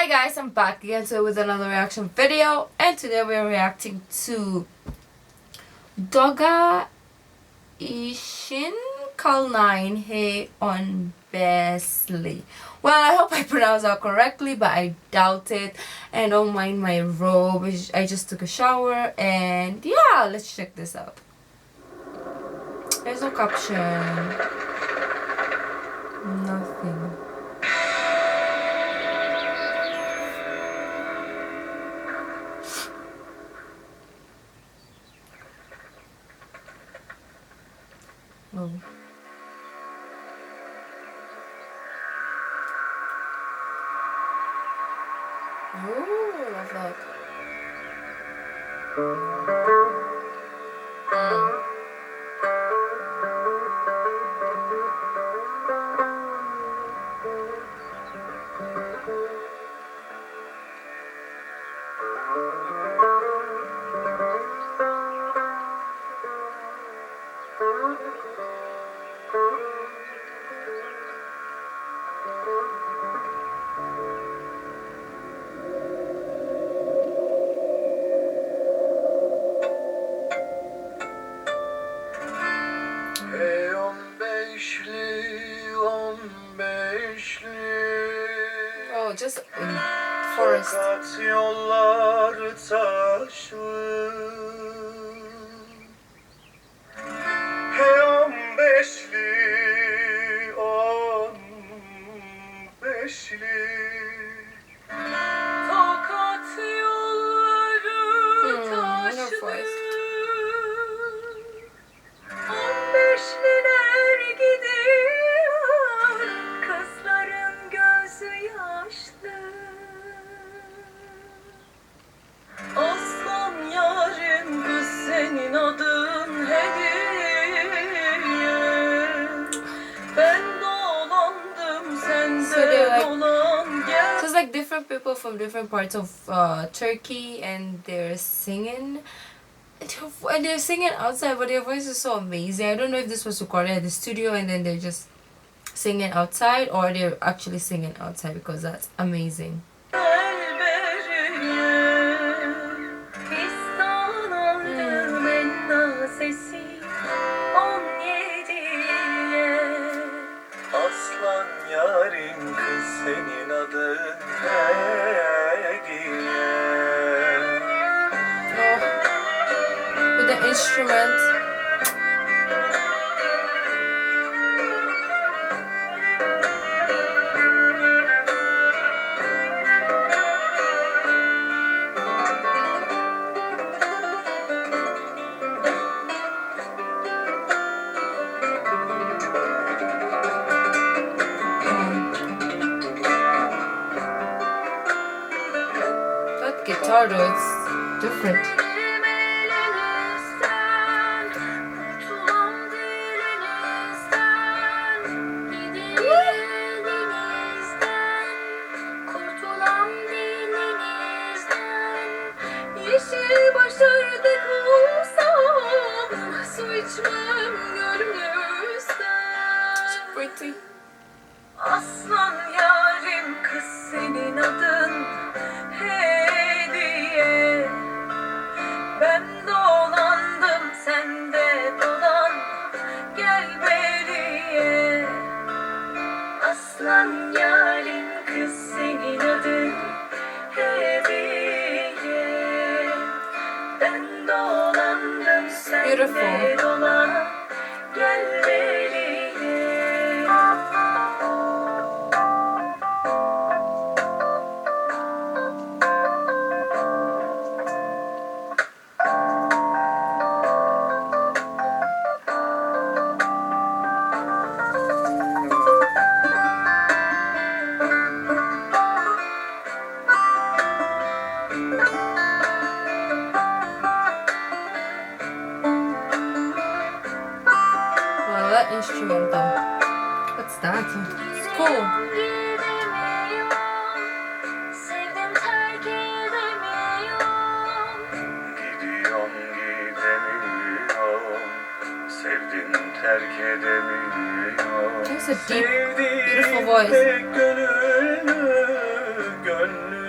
Hi guys, I'm back again today with another reaction video, and today we're reacting to Doga Ishin Call 9 Hey Onbe's Li. Well, I hope I pronounced that correctly, but I doubt it. And don't mind my robe. I just took a shower, and yeah, let's check this out. There's no caption. Nothing. Oh. Oh, love that. Hey on beşli Oh, just in forest. Fakat yollar taşlı. Hey on beşli Fakat yolları taşlı. Beşliler gidiyor, kızların gözü yaşlı. Aslan yarim kız senin adın hediye. Ben dolandım sen de dolan gel. So it's like different people from different parts of Turkey, and they're singing. And they're singing outside, but their voice is so amazing. I don't know if this was recorded at the studio and then they're just singing outside, or they're actually singing outside, because that's amazing. Aslan yarim kız senin adın hediye. With the instrument. That guitar though, it's different. Yeşil başardık olsam su içmem gönlümüzden. It's pretty. Aslan yarim kız senin adın hediye. Ben dolandım sen de dolan gel beriye. Aslan yarim kız senin adın hediye. Ben dolandım sen Beautiful. de dolan gel beriye. Well, that instrument though. What's that? It's cool. Sevdim terk edemiyorum. Gidiyorum gidemiyorum. Sevdim terk edemiyorum. It's a deep, beautiful voice. Gönlünü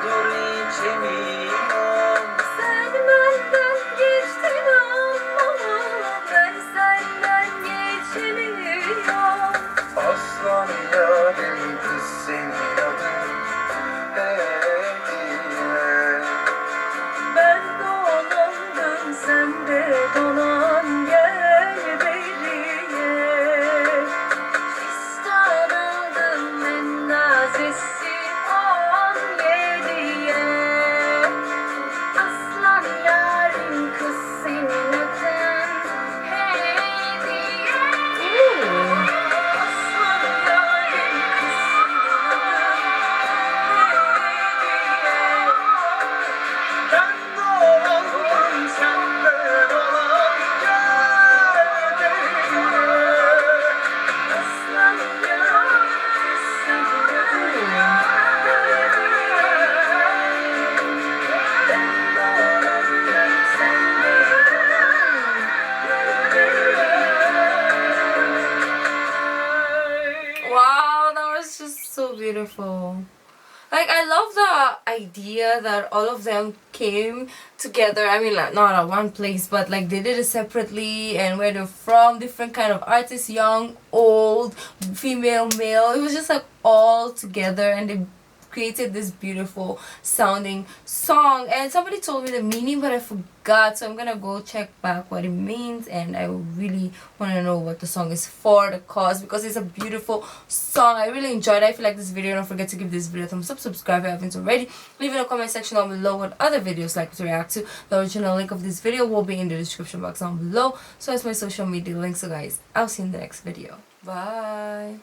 dur içemiyorum. Sen benden geçtin ama ben senden geçemiyorum. Aslan yarim kız senin adın Hediye. Ben donandım sen de donan gel beriye. Fistan aldım en nazesi 17'ye. Aslan yarim kız senin adın Hediye. Aslan yarim kız senin adın Hediye. Ben dolandım sende dolan gel beriye. Aslan yarim kız senin adın Wow, that was just so beautiful. Like, I love the idea that all of them came together. I mean, like, not at one place, but like they did it separately, and where they're from, different kind of artists, young, old, female, male. It was just like all together, and they created this beautiful sounding song. And somebody told me the meaning, but I forgot, so I'm gonna go check back what it means. And I really want to know what the song is for, the cause, because it's a beautiful song. I really enjoyed it. If you like this video, don't forget to give this video a thumbs up, subscribe if you haven't already, leave in a comment section down below what other videos like to react to. The original link of this video will be in the description box down below, so as my social media links. So guys, I'll see you in the next video. Bye.